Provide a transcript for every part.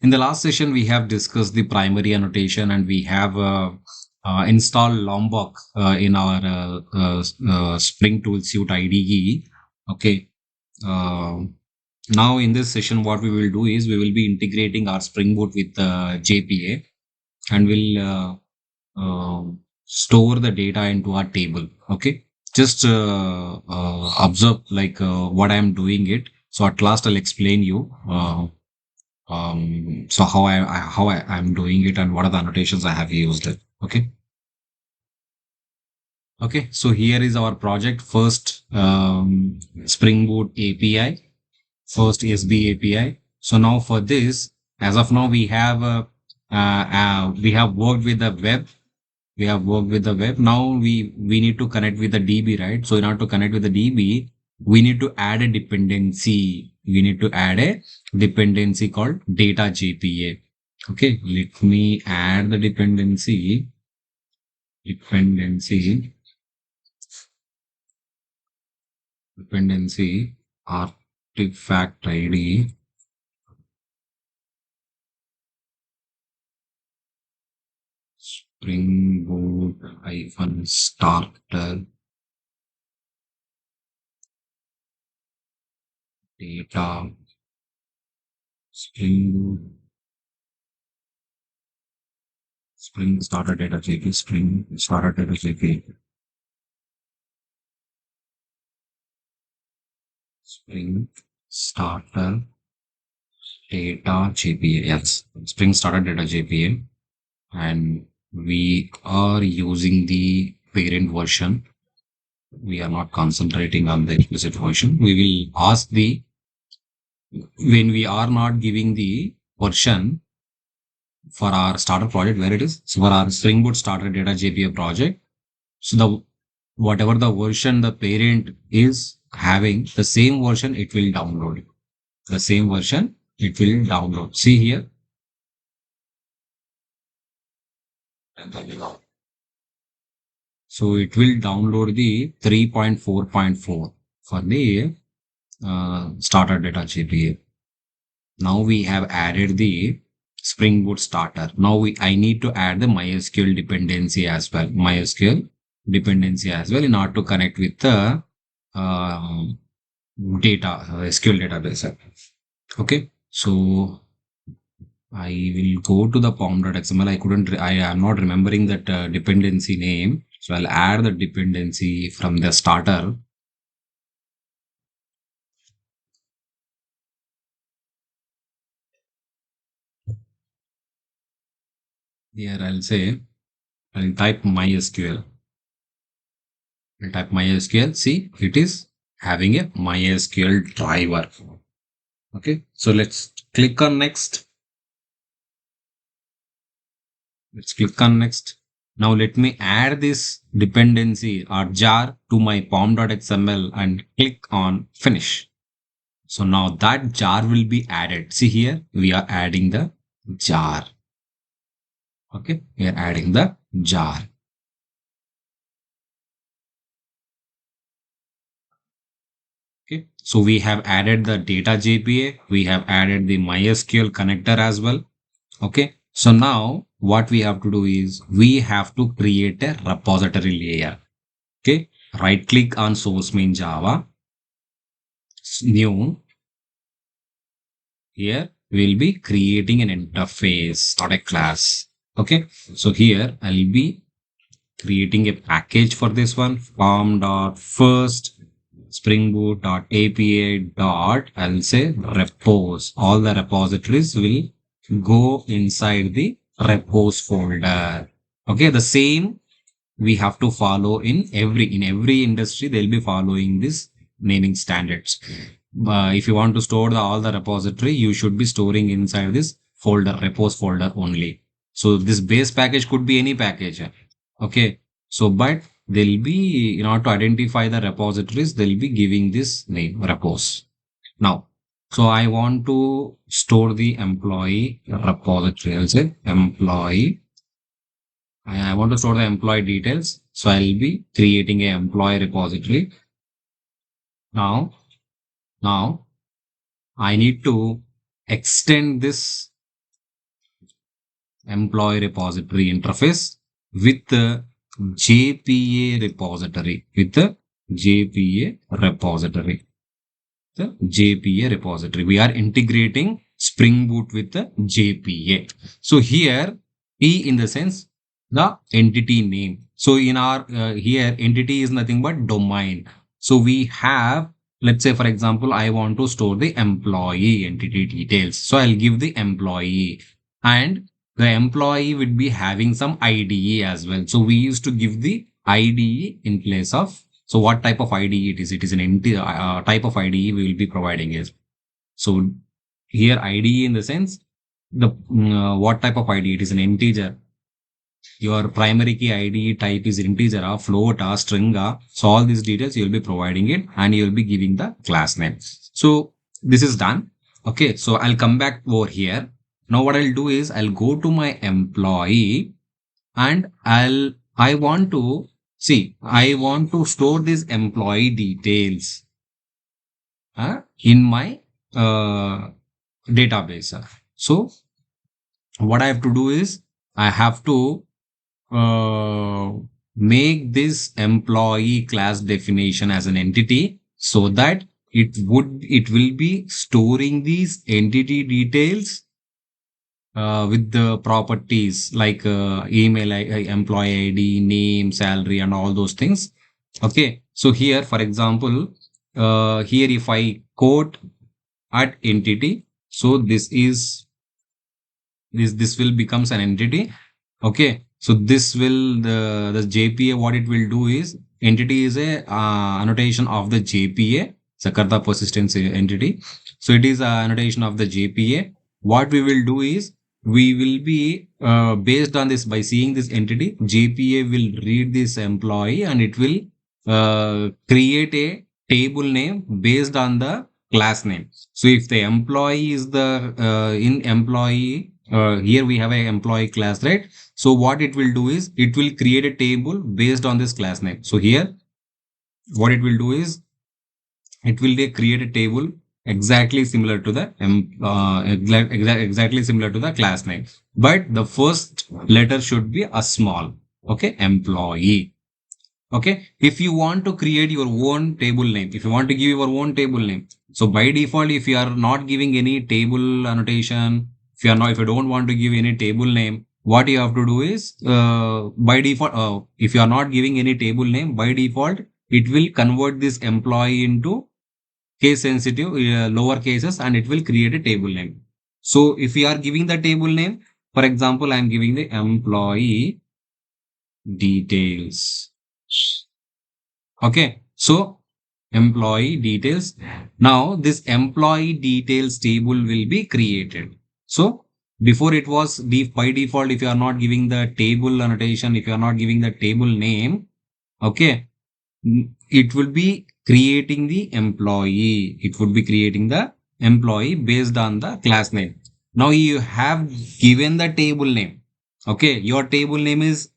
In the last session, we have discussed the primary annotation and we have installed Lombok in our Spring Tool Suite IDE. Okay. Uh, Now in this session, what we will do is we will be integrating our Spring Boot with JPA, and we'll store the data into our table. Okay. Just observe like what I am doing it. So at last I'll explain you. So I'm doing it and what are the annotations I have used it. Okay. Okay. So here is our project. First, Spring Boot API, first SB API. So now for this, as of now, we have worked with the web. We have worked with the web. Now we need to connect with the DB, right? So in order to connect with the DB, we need to add a dependency. We need to add a dependency called data JPA. Okay, let me add the dependency. Dependency artifact ID Spring Boot -starter data Spring starter data JPA Spring starter data JPA Spring starter data JPA. Yes, Spring starter data JPA, and we are using the parent version. We are not concentrating on the explicit version. We will ask when we are not giving the version for our starter project, where it is. So for our Spring Boot starter data JPA project, so the whatever the version the parent is having, the same version it will download. The same version it will download. See here. So it will download the 3.4.4 for the starter data JPA. Now we have added the Spring Boot starter. Now I need to add the MySQL dependency as well. MySQL dependency as well in order to connect with the uh, SQL database. Okay. So I will go to the pom.xml. I am not remembering that dependency name. So I'll add the dependency from the starter. Here I'll type MySQL. I'll type MySQL. See, it is having a MySQL driver. Okay. So let's click on next. Let's click on next. Now let me add this dependency or jar to my pom.xml and click on finish. So now that jar will be added. See here, we are adding the jar. Okay, we are adding the jar. Okay, so we have added the data JPA. We have added the MySQL connector as well. Okay, so now what we have to do is we have to create a repository layer. Okay, right click on source main Java, new. Here we'll be creating an interface, not a class. Okay, so here I'll be creating a package for this one, pom.first springboot.apa. I'll say repos. All the repositories will go inside the repos folder. Okay, the same we have to follow in every industry. They'll be following this naming standards. If you want to store all the repository, you should be storing inside this folder, repos folder only. So this base package could be any package. Okay. So, but they'll be, in order to identify the repositories, they'll be giving this name, repos. Now, so I want to store the employee repository. I'll say employee. I want to store the employee details. So I'll be creating a employee repository. Now I need to extend this employee repository interface with the JPA repository, the JPA repository. We are integrating Spring Boot with the JPA. So here, P in the sense the entity name. So in our here entity is nothing but domain. So we have, let's say for example, I want to store the employee entity details. So I'll give the employee, and the employee would be having some IDE as well. So we used to give the IDE in place of, so what type of IDE it is? It is an type of IDE we will be providing is. So here IDE in the sense the what type of IDE? It is an integer. Your primary key ID type is integer or float or string or, so all these details you will be providing it, and you will be giving the class name. So this is done. Okay, so I'll come back over here. Now what I'll do is I'll go to my employee, and I want to see, I want to store these employee details in my database. So what I have to do is I have to uh, make this employee class definition as an entity, so that it will be storing these entity details with the properties like email, employee ID, name, salary, and all those things. Okay, so here for example, here if I quote at entity, so this will becomes an entity. Okay, so this will the JPA, what it will do is, entity is a annotation of the JPA, Jakarta persistence entity. So it is a annotation of the JPA. What we will do is we will be based on this, by seeing this entity, JPA will read this employee, and it will create a table name based on the class name. So if the employee is the in employee, here we have an employee class, right? So what it will do is it will create a table based on this class name. So here what it will do is it will create a table exactly similar to the exactly similar to the class name, but the first letter should be a small. Okay, employee. Okay, if you want to create your own table name, if you want to give your own table name, so by default, if you are not giving any table annotation, if you don't want to give any table name, what you have to do is by default, if you are not giving any table name, by default it will convert this employee into case sensitive lower cases, and it will create a table name. So if we are giving the table name, for example, I am giving the employee details. Okay, so employee details. Now this employee details table will be created. So before it was by default, if you are not giving the table annotation, if you are not giving the table name, okay, it will be creating the employee. It would be creating the employee based on the class name. Now you have given the table name. Okay, your table name is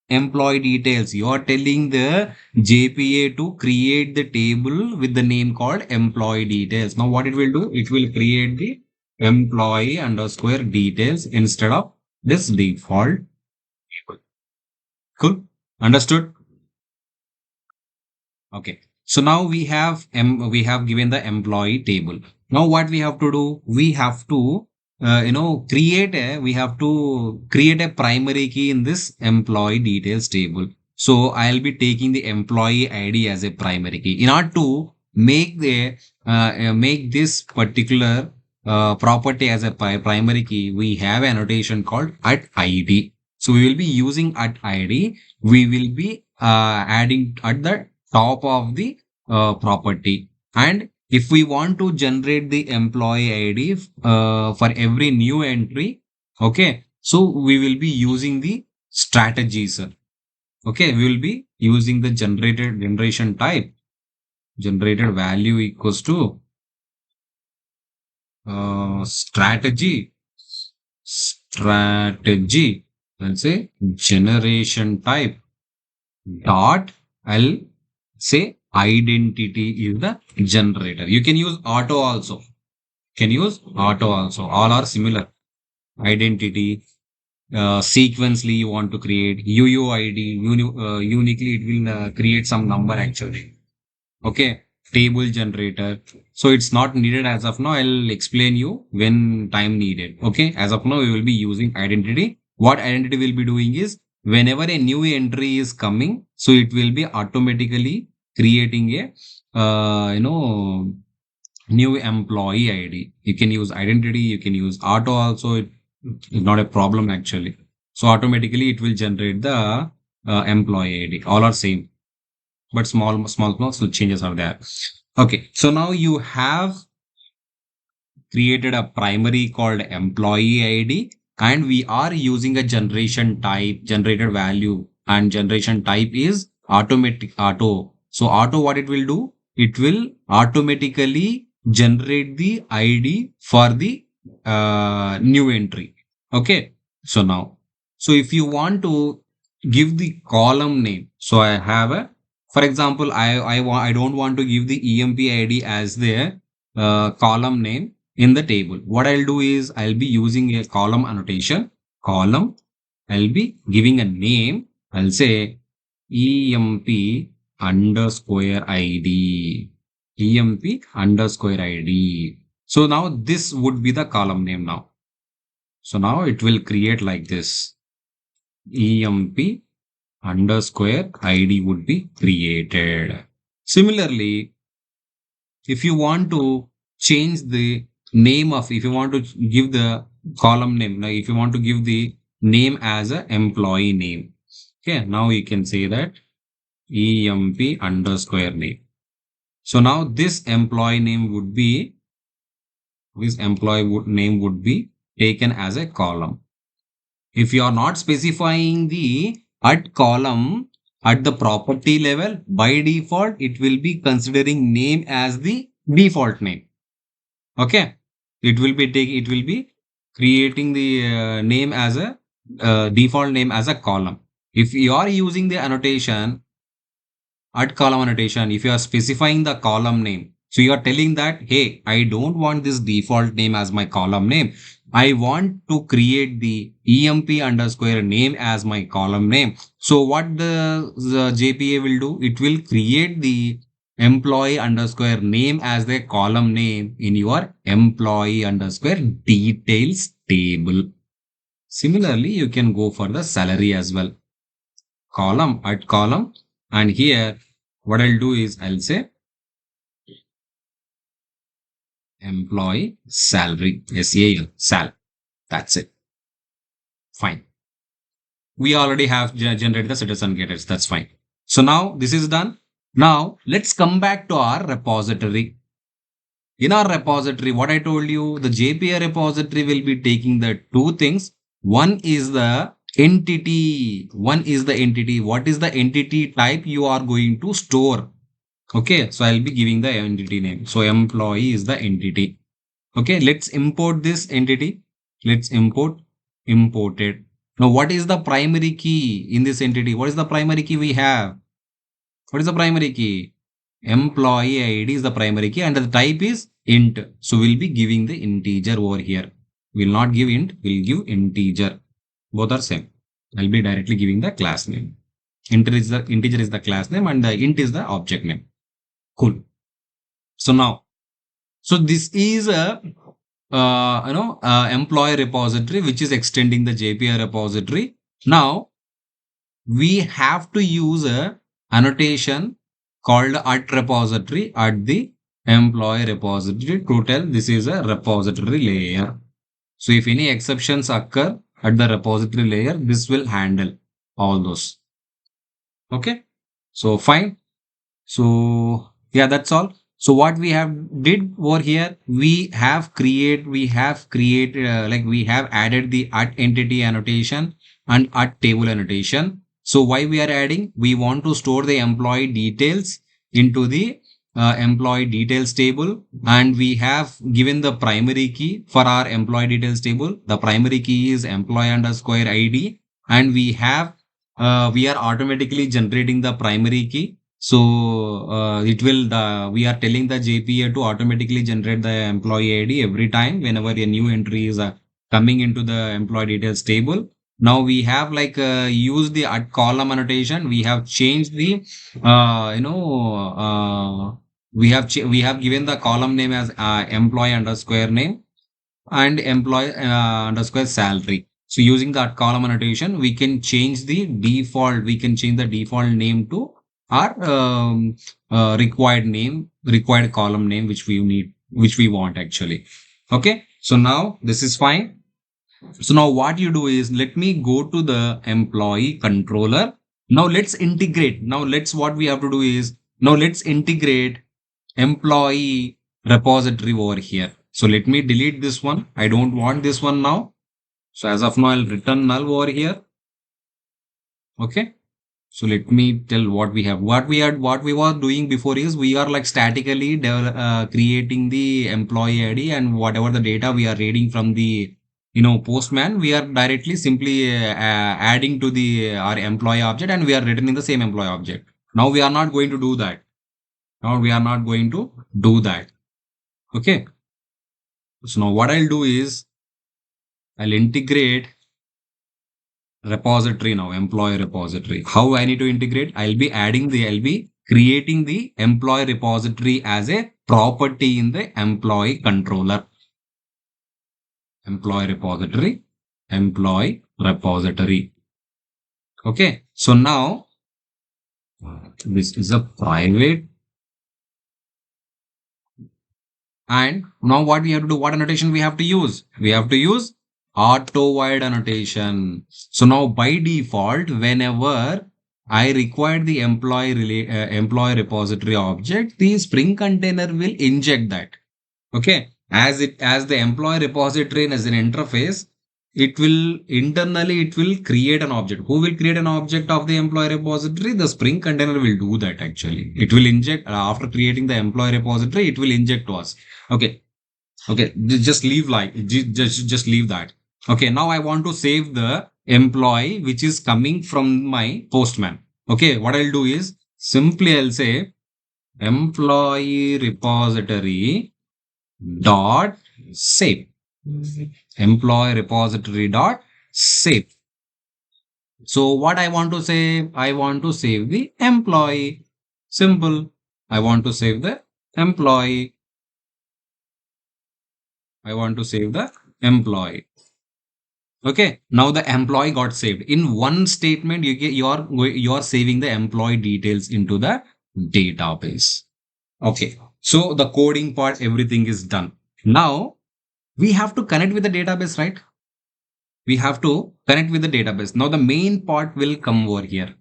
employee details. You are telling the JPA to create the table with the name called employee details. Now what it will do? It will create the employee underscore details instead of this default table. Cool. Understood? Okay. So now we have given the employee table. Now what we have to do? We have to we have to create a primary key in this employee details table. So I'll be taking the employee ID as a primary key. In order to make this particular property as a primary key, we have an annotation called at ID. So we will be using at ID. We will be adding at the top of the property. And if we want to generate the employee ID for every new entry, okay, so we will be using the strategies. Okay, we will be using the generation type. Generated value equals to strategy. Let's say generation type dot. I'll say identity is the generator. You can use auto also. All are similar. Identity sequentially you want to create UUID, uniquely it will create some number actually. Okay, table generator. So it's not needed as of now. I'll explain you when time needed. Okay, as of now, we will be using identity. What identity will be doing is whenever a new entry is coming, so it will be automatically creating a, new employee ID. You can use identity, you can use auto also. It's not a problem actually. So automatically it will generate the employee ID. All are same, but small changes are there. Okay, so now you have created a primary called employee ID, and we are using a generation type, generated value, and generation type is automatic auto. So auto, what it will do? It will automatically generate the ID for the new entry. Okay, so now, so if you want to give the column name, so I have a, for example, I don't want to give the EMP ID as the column name in the table. What I'll do is I'll be using a column annotation. Column, I'll be giving a name. I'll say EMP underscore ID. EMP underscore ID. So now this would be the column name now. So now it will create like this. EMP underscore ID would be created. Similarly, if you want to change the name of, if you want to give the column name, like if you want to give the name as a employee name, okay, now you can say that EMP underscore name. So now this employee name would be, name would be taken as a column. If you are not specifying the at column at the property level, by default, it will be considering name as the default name. Okay. It will be creating the name as a default name as a column. If you are using the annotation, at column annotation, if you are specifying the column name, so you are telling that, hey, I don't want this default name as my column name. I want to create the EMP underscore name as my column name. So what the JPA will do, it will create the employee underscore name as the column name in your employee underscore details table. Similarly, you can go for the salary as well. Column at column, and here what I'll do is I'll say employee salary, SAL, sal. That's it. Fine. We already have generated the citizen getters. That's fine. So now this is done. Now let's come back to our repository. In our repository, what I told you, the JPA repository will be taking the two things. One is the entity. One is the entity. What is the entity type you are going to store? Okay, so I'll be giving the entity name. So employee is the entity. Okay, let's import this entity. Let's import it. Now, what is the primary key in this entity? What is the primary key we have? What is the primary key? Employee ID is the primary key and the type is int. So we'll be giving the integer over here. We'll not give int, we'll give integer. Both are same. I'll be directly giving the class name. Integer is the class name and the int is the object name. Cool. So now, so this is a employee repository which is extending the JPA repository. Now we have to use a annotation called at repository at the employee repository to tell this is a repository layer. So if any exceptions occur at the repository layer, this will handle all those. Okay. So fine. So yeah, that's all. So what we have did over here, we have created like we have added the at entity annotation and at table annotation. So why we are adding? We want to store the employee details into the employee details table, and we have given the primary key for our employee details table. The primary key is employee underscore ID, and we are automatically generating the primary key. So we are telling the JPA to automatically generate the employee ID every time whenever a new entry is coming into the employee details table. Now we have like used the at column annotation. We have changed the we have given the column name as employee underscore name and employee underscore salary. So using that column annotation, we can change the default. We can change the default name to our required column name, which we need, which we want actually. Okay. So now this is fine. So now what you do is, let me go to the employee controller. Now let's integrate. Now let's, what we have to do is, now let's integrate employee repository over here. So let me delete this one. I don't want this one now. So as of now, I'll return null over here. Okay. So let me tell what we have. What we were doing before is, we are like statically creating the employee ID, and whatever the data we are reading from the postman, we are directly simply adding to the our employee object, and we are returning the same employee object. Now we are not going to do that. Now we are not going to do that. Okay. So now what I'll do is, I'll integrate repository now, employee repository. How I need to integrate? I'll be creating the employee repository as a property in the employee controller. Employee repository, employee repository. Okay. So now this is a private. And now what we have to do, what annotation we have to use? We have to use auto void annotation. So now by default, whenever I require the employee repository object, the Spring container will inject that. Okay. As the employee repository as an interface, it will create an object. Who will create an object of the employee repository? The Spring container will do that actually. It will inject after creating the employee repository, it will inject to us. Okay. Okay. Just leave just leave that. Okay. Now I want to save the employee which is coming from my postman. Okay. What I'll do is, simply I'll say employee repository dot save. Employee repository dot save. So what I want to save? I want to save the employee. Simple. I want to save the employee. I want to save the employee. Okay. Now the employee got saved. In one statement, you are saving the employee details into the database. Okay. So the coding part, everything is done. Now we have to connect with the database, right? We have to connect with the database. Now the main part will come over here.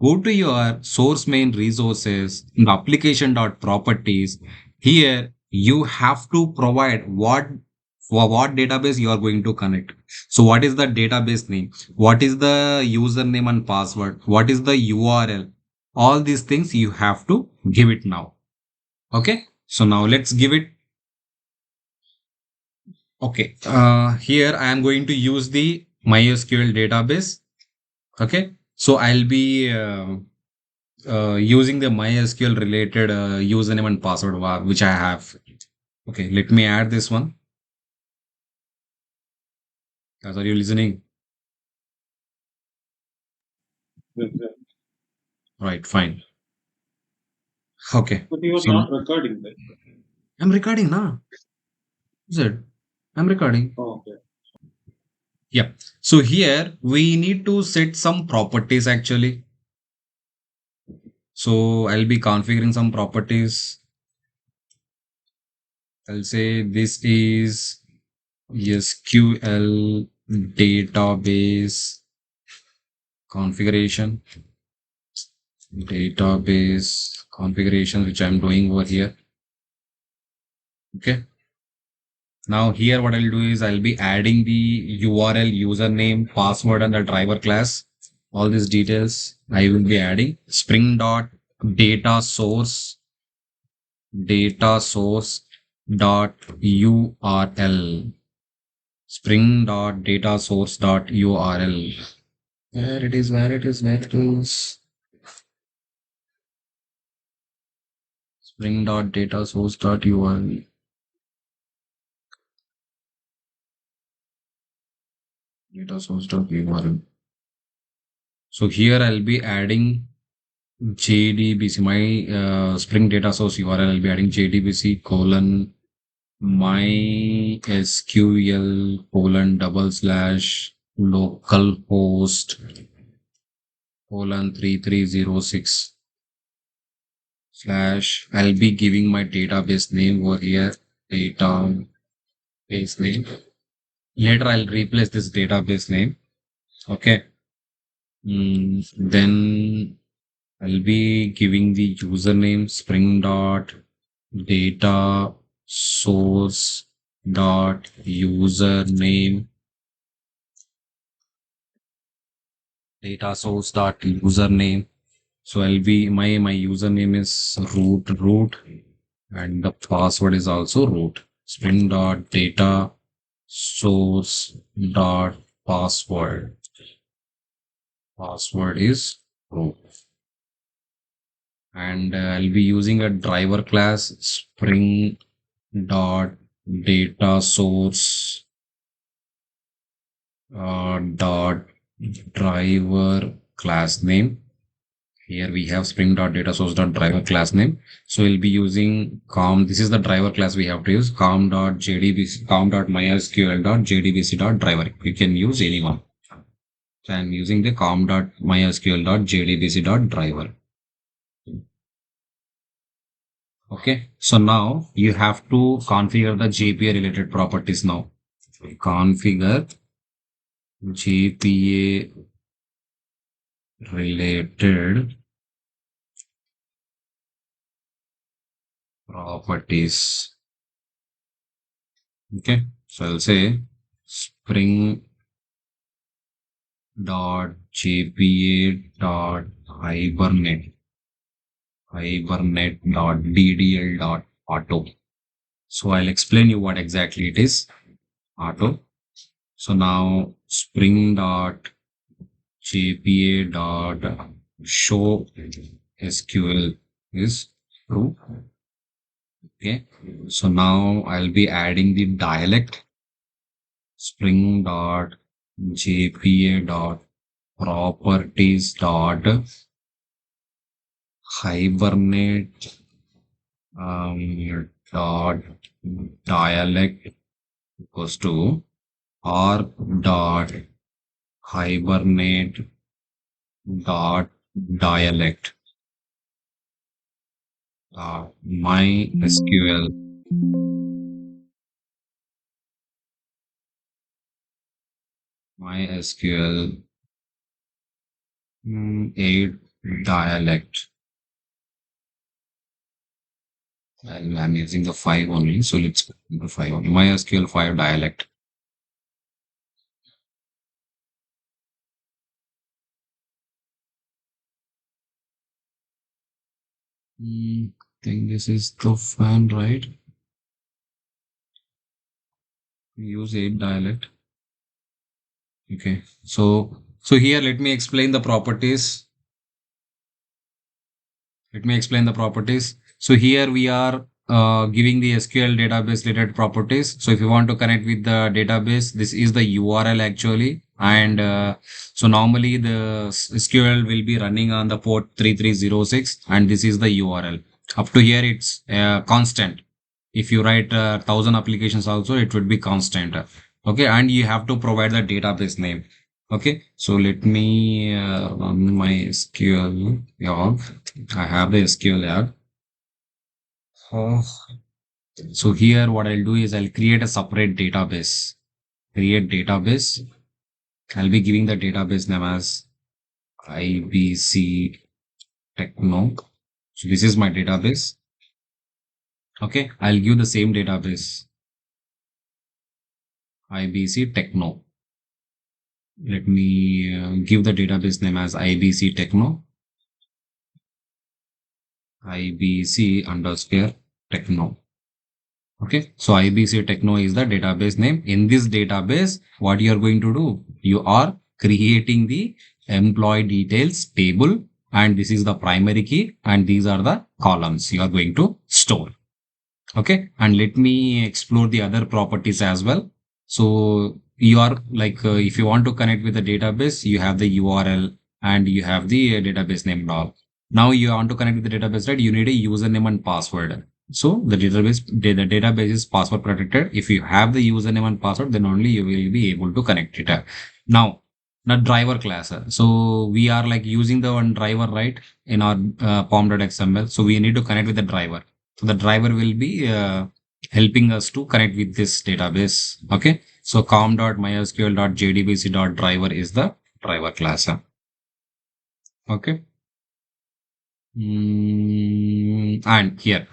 Go to your source main resources in the application.properties. Here you have to provide what database you are going to connect. So what is the database name? What is the username and password? What is the URL? All these things you have to give it now. Okay. So now let's give it. Okay. Here I am going to use the MySQL database. Okay. So I'll be using the MySQL related username and password which I have. Okay. Let me add this one. Guys, are you listening? Yes, yes. Right. Fine. Okay. But you are So not recording, right? I'm recording now. Is it? I'm recording. Oh, okay. Yeah. So here we need to set some properties actually. So I'll be configuring some properties. I'll say this is SQL database configuration, database configuration, which I'm doing over here. Okay. Now here what I'll do is, I'll be adding the URL, username, password, and the driver class. All these details I will be adding. Spring dot data source dot URL. Spring dot data source dot URL. Where it is, where it is, where it is. Spring dot data source dot URL. data source dot URL. So here I'll be adding JDBC, my Spring data source URL. I'll be adding JDBC colon MySQL colon double slash localhost colon 3306 slash. I'll be giving my database name over here, database name. Later I'll replace this database name. Okay. Then I'll be giving the username spring dot data source dot username, data source dot username. So I'll be my username is root and the password is also root. Spring dot data source dot password. Password is root. And I'll be using a driver class spring dot data source dot driver class name. Here we have spring dot data source dot driver class name. So we'll be using com. This is the driver class we have to use, com dot jdbc com dot mysql dot jdbc dot driver. You can use anyone. So I'm using the com dot mysql dot jdbc dot driver. Okay, so now you have to configure the JPA related properties now. Configure JPA related properties. Okay, so I'll say spring dot JPA dot hibernate dot ddl dot auto. So I'll explain you what exactly it is. Auto. So now spring dot JPA dot show SQL is true. Okay. So now I'll be adding the dialect spring dot JPA dot properties dot hibernate dot dialect equals to r dot hibernate dot dialect MySQL MySQL 8 dialect. And I'm using the 5 only, so let's go to the 5 only. MySQL 5 dialect. Think this is the fan, right? Use 8 dialect. Okay, so here let me explain the properties. Let me explain the properties. So here we are giving the SQL database related properties. So if you want to connect with the database, this is the URL actually. And so normally the SQL will be running on the port 3306 and this is the URL. Up to here it's constant. If you write 1000 applications also, it would be constant. Okay, and you have to provide the database name. Okay, so let me run my SQL log. I have the SQL log. So here what I'll do is I'll create a separate database. Create database. I'll be giving the database name as IBC Techno. So this is my database. Okay, I'll give the same database. IBC Techno. Let me give the database name as IBC Techno. IBC underscore Techno. Okay, so IBC Techno is the database name. In this database, what you are going to do? You are creating the employee details table, and this is the primary key, and these are the columns you are going to store. Okay, and let me explore the other properties as well. So you are like, if you want to connect with the database, you have the URL and you have the database name and all. Now you want to connect with the database, right? You need a username and password. So the database is password protected. If you have the username and password, then only you will be able to connect it. Now, the driver class. So we are like using the one driver, right, in our pom.xml. So we need to connect with the driver. So the driver will be helping us to connect with this database. Okay. So com.mysql.jdbc.driver is the driver class. Okay. And here.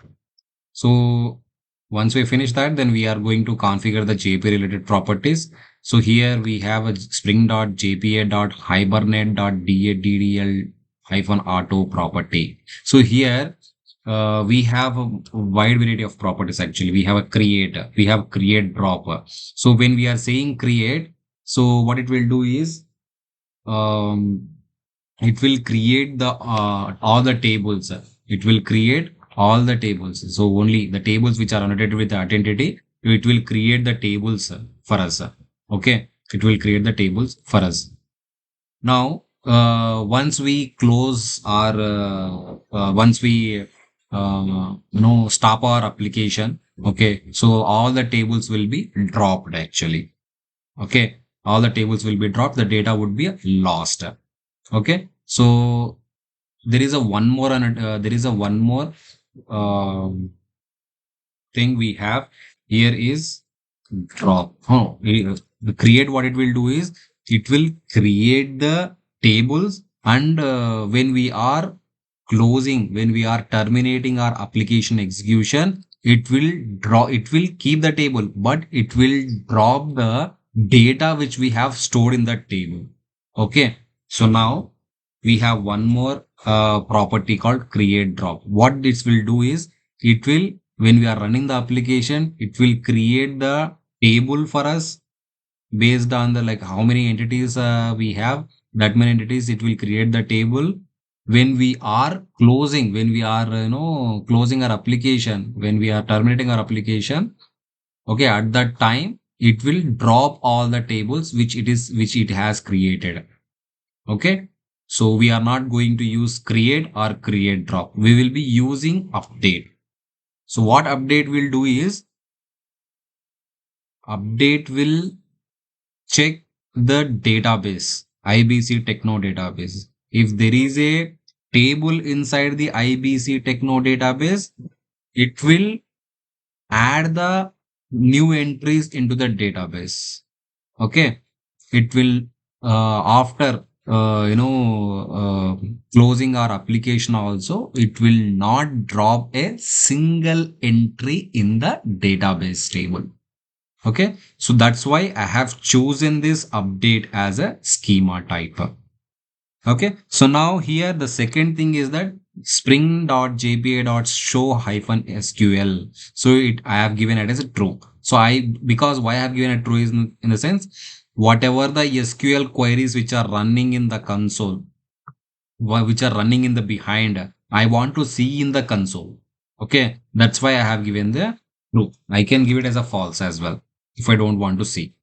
So once we finish that, then we are going to configure the JPA related properties. So here we have a spring.jpa.hibernate.daddl hyphen auto property. So here we have a wide variety of properties. Actually, we have a create, we have create drop. So when we are saying create, so what it will do is um, it will create the all the tables. It will create all the tables. So only the tables which are annotated with the identity, it will create the tables for us. Okay, it will create the tables for us. Now, once we close our, once we, stop our application, okay, so all the tables will be dropped actually. Okay, all the tables will be dropped. The data would be lost. Okay, so there is a one more, and there is a one more um, thing we have here is drop. The create, what it will do is it will create the tables, and when we are closing, when we are terminating our application execution, it will draw, it will keep the table, but it will drop the data which we have stored in that table. Okay, so now we have one more property called create drop. What this will do is it will, when we are running the application, it will create the table for us based on the like how many entities we have, that many entities it will create the table. When we are closing, when we are closing our application, when we are terminating our application, okay, at that time it will drop all the tables which it has created. Okay, so we are not going to use create or create drop, we will be using update. So what update will do is update will check the database, IBC Techno database. If there is a table inside the IBC Techno database, it will add the new entries into the database. Okay, it will after closing our application also, it will not drop a single entry in the database table. Okay, so that's why I have chosen this update as a schema type. Okay, so now here the second thing is that spring.jpa.show hyphen SQL. So I have given it as a true. So because why I have given it true is in the sense, whatever the SQL queries which are running in the console, which are running in the behind, I want to see in the console. Okay, that's why I have given the true. I can give it as a false as well if I don't want to see.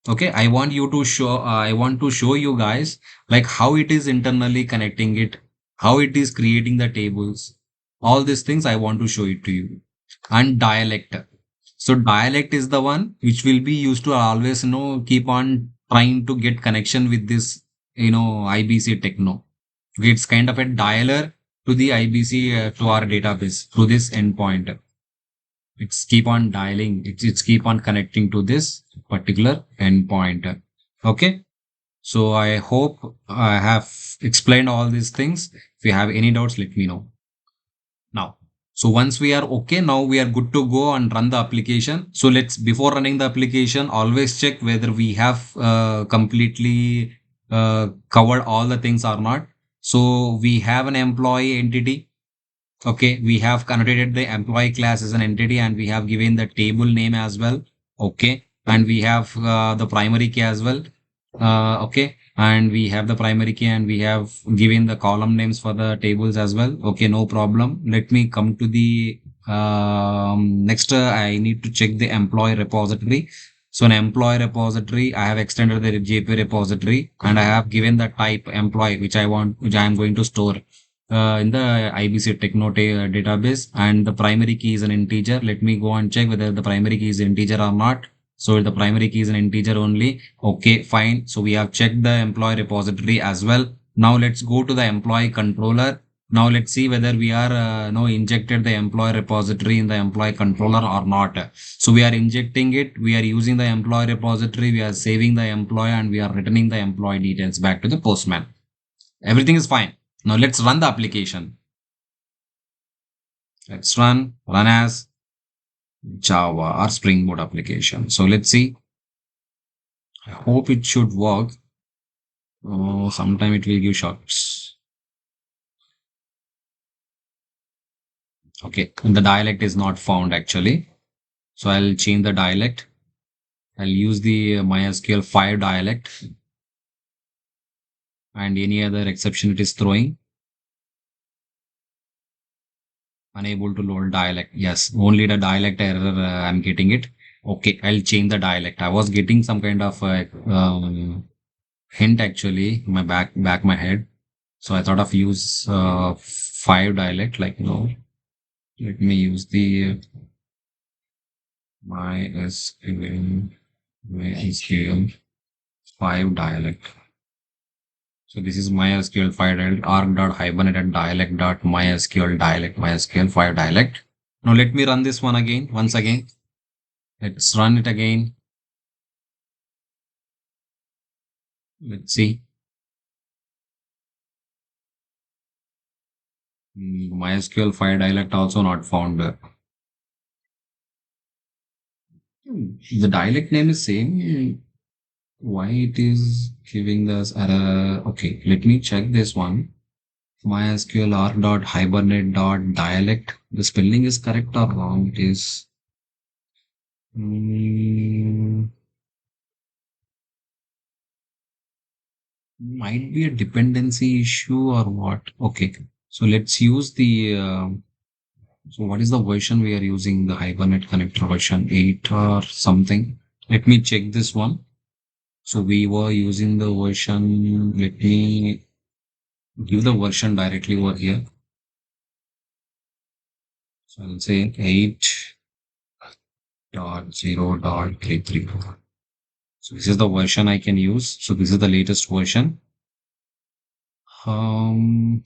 Okay, I want you to show, I want to show you guys like how it is internally connecting it, how it is creating the tables, all these things I want to show it to you. And dialect. So dialect is the one which will be used to always keep on trying to get connection with this IBC Techno. Okay, it's kind of a dialer to the IBC, to our database, to this endpoint. It's keep on dialing, it's keep on connecting to this particular endpoint. Okay, so I hope I have explained all these things. If you have any doubts, let me know now. So once we are okay, now we are good to go and run the application. So let's, before running the application, always check whether we have completely covered all the things or not. So we have an employee entity. Okay, we have connotated the employee class as an entity, and we have given the table name as well. Okay, and we have the primary key as well. Okay, and we have the primary key, and we have given the column names for the tables as well. Okay, no problem. Let me come to the next. I need to check the employee repository. So an employee repository, I have extended the JPA repository and I have given the type employee, which I am going to store in the IBC Technote database, and the primary key is an integer. Let me go and check whether the primary key is integer or not. So the primary key is an integer only. Okay, fine. So we have checked the employee repository as well. Now let's go to the employee controller. Now let's see whether we are injected the employee repository in the employee controller or not. So we are injecting it. We are using the employee repository. We are saving the employee and we are returning the employee details back to the postman. Everything is fine. Now let's run the application. Let's run as Java or Spring Boot application. So let's see. I hope it should work. Oh, sometime it will give shots. Okay, and the dialect is not found actually. So I'll change the dialect. I'll use the MySQL 5 dialect and any other exception it is throwing. Unable to load dialect. Yes, only the dialect error I'm getting it. Okay, I'll change the dialect. I was getting some kind of hint actually in my back my head. So I thought of use 5 dialect, like no. Let me use the MySQL 5 dialect. So this is MySQL 5 dialect, arg.hibernate dialect.mysql dialect, MySQL 5 dialect. Now let me run this one again, once again. Let's run it again. Let's see. MySQL 5 dialect also not found. The dialect name is same. Why it is giving this error? Okay, let me check this one. MySQL r.hibernate.dialect. The spelling is correct or wrong? It is. Might be a dependency issue or what? Okay, so let's use the. So what is the version we are using? The Hibernate connector version 8 or something. Let me check this one. So we were using the version. Let me give the version directly over here. So I'll say 8.0.334. So this is the version I can use. So this is the latest version. And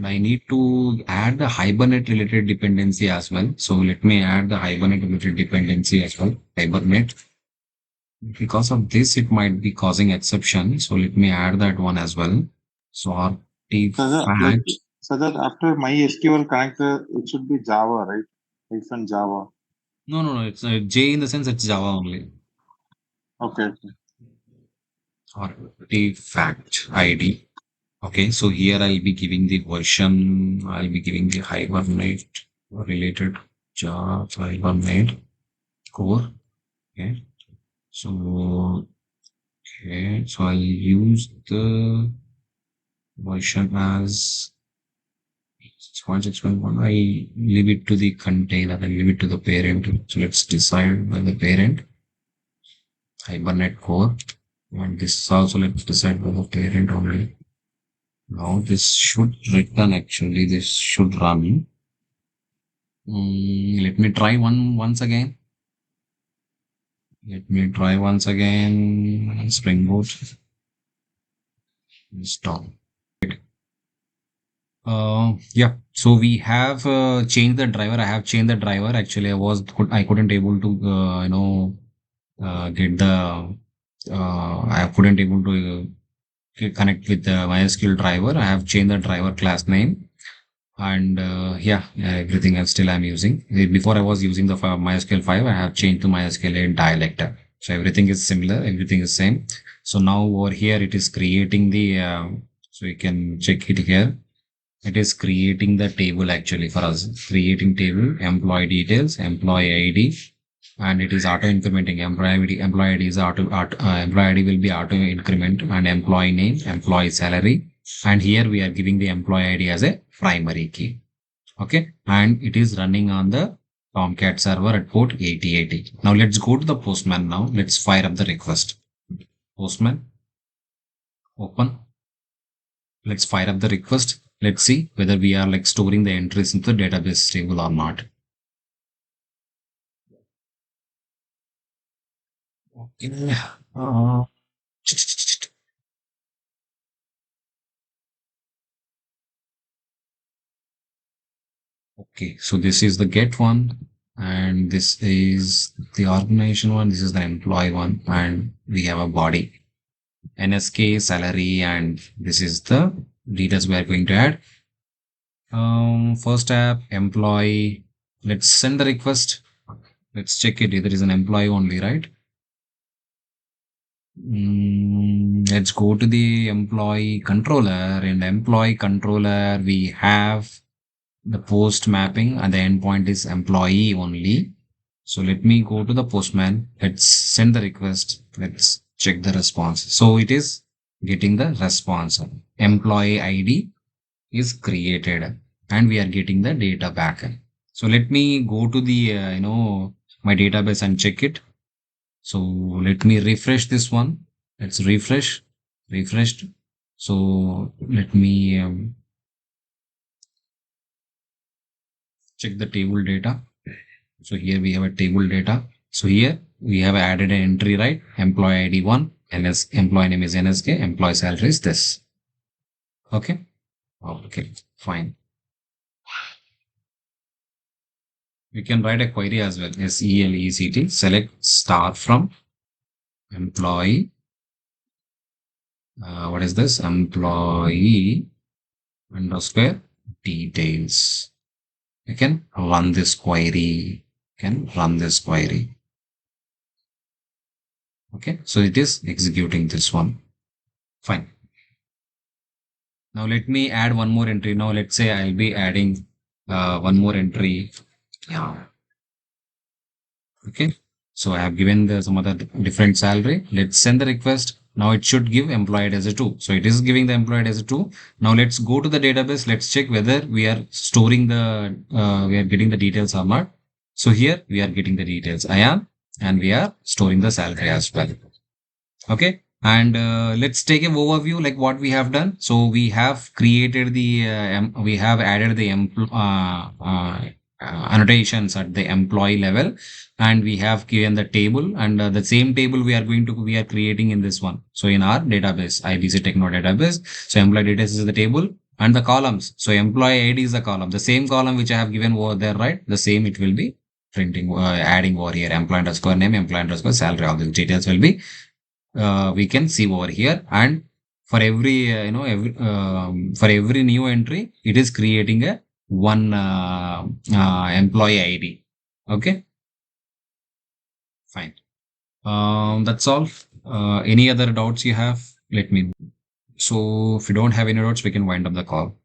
I need to add the Hibernate related dependency as well. So let me add the Hibernate related dependency as well. Hibernate. Because of this, it might be causing exception. So let me add that one as well. So artifact. So that after MySQL connector, it should be Java, right? Hyphen Java. No. It's J in the sense it's Java only. Okay. Artifact ID. Okay, so here I'll be giving the version. I'll be giving the Hibernate related Java Hibernate core. Okay, so I'll use the version as 1.6.1. I leave it to the container. I leave it to the parent. So let's decide by the parent Hibernate core, and this also let's decide by the parent only. Now this should return actually. This should run. Let me try once again. Let me try once again. Spring Boot. Stop. Yeah. So we have changed the driver. I have changed the driver. Actually, I couldn't able to get the I couldn't able to connect with the MySQL driver. I have changed the driver class name. And everything else still I'm using. Before I was using the MySQL 5, I have changed to MySQL 8 dialect. So everything is similar, everything is same. So now over here it is creating the, so you can check it here. It is creating the table actually for us, creating table, employee details, employee ID, and it is auto incrementing. Employee ID is employee ID will be auto increment, and employee name, employee salary. And here we are giving the employee ID as a primary key. Okay. And it is running on the Tomcat server at port 8080. Now let's go to the Postman now. Let's fire up the request. Postman, open. Let's fire up the request. Let's see whether we are like storing the entries into the database table or not. Okay. Okay, so this is the get one, and this is the organization one, this is the employee one, and we have a body. NSK, salary, and this is the details we are going to add. First tab, employee. Let's send the request. Let's check it. There is an employee only, right? Let's go to the employee controller. In the employee controller, we have the post mapping and the endpoint is employee only. So let me go to the Postman. Let's send the request. Let's check the response. So it is getting the response. Employee ID is created and we are getting the data back. So let me go to the, my database and check it. So let me refresh this one. Let's refreshed. So let me check the table data. So here we have a table data. So here we have added an entry, right? Employee ID 1, employee name is NSK, employee salary is this. Okay. Okay, fine. We can write a query as well. SELECT, select star from employee. What is this? Employee underscore details. You can run this query. Okay, so it is executing this one. Fine. Now let me add one more entry. Now let's say I'll be adding one more entry. Yeah. Okay. So I have given some other different salary. Let's send the request. Now it should give employed as a 2. So it is giving the employed as a 2. Now let's go to the database. Let's check whether we are storing we are getting the details or not. So here we are getting the details. I am, and we are storing the salary as well. Okay. And let's take an overview like what we have done. So we have created we have added the annotations at the employee level, and we have given the table, and the same table we are creating in this one. So in our database, IBC Techno database. So employee details is the table and the columns. So employee ID is the column, the same column which I have given over there, right? The same it will be printing, adding over here, employee underscore name, employee underscore salary. All these details will be we can see over here, and for every for every new entry it is creating a one employee ID. Okay, fine. That's all. Any other doubts you have, let me know. So if you don't have any doubts, we can wind up the call.